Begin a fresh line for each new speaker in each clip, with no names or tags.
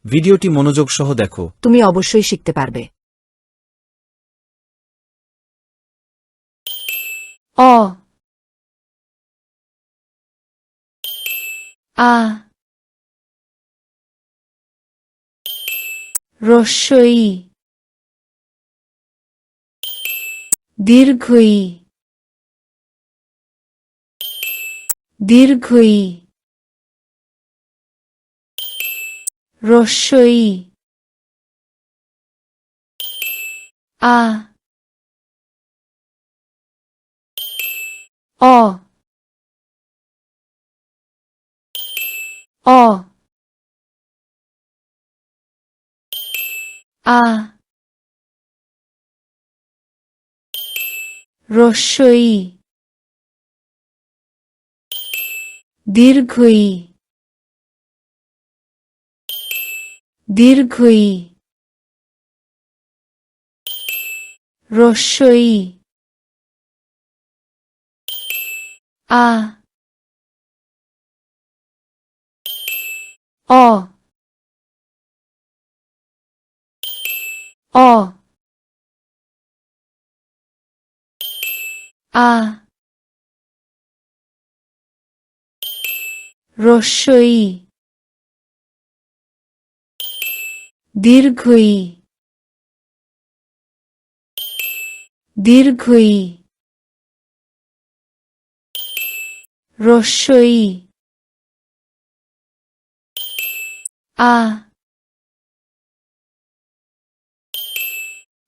ভিডিওটি মনোযোগ সহ দেখো।
তুমি অবশ্যই শিখতে পারবে।
অ আ রস্বই দীর্ঘই দীর্ঘই রস্বই আ অ অ আ রস্বই দীর্ঘই দীর্ঘই রস্বই আ অ অ আ রস্বই দীর্ঘই দীর্ঘই রস্বই আ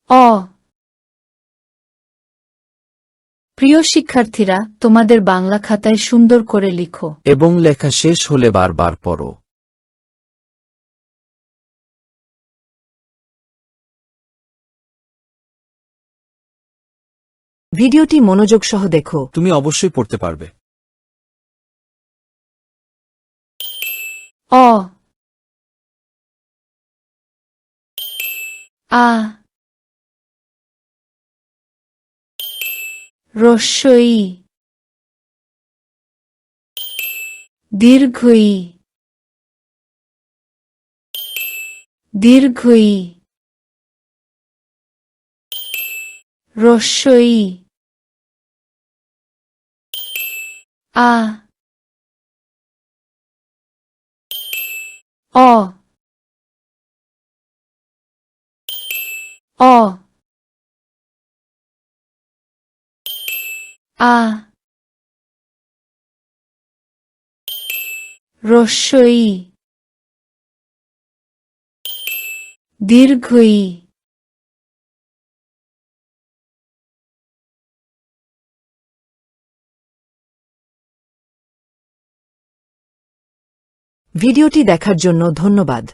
অ প্রিয় শিক্ষার্থীরা, তোমাদের বাংলা খাতায় সুন্দর করে লিখো
এবং লেখা শেষ হলে বারবার পড়ো।
ভিডিওটি মনোযোগ সহ দেখো।
তুমি অবশ্যই পড়তে পারবে।
অ আ রস্বই দীর্ঘই দীর্ঘই রস্বই আ অ অ আ রস্বই দীর্ঘই
ভিডিওটি দেখার জন্য ধন্যবাদ।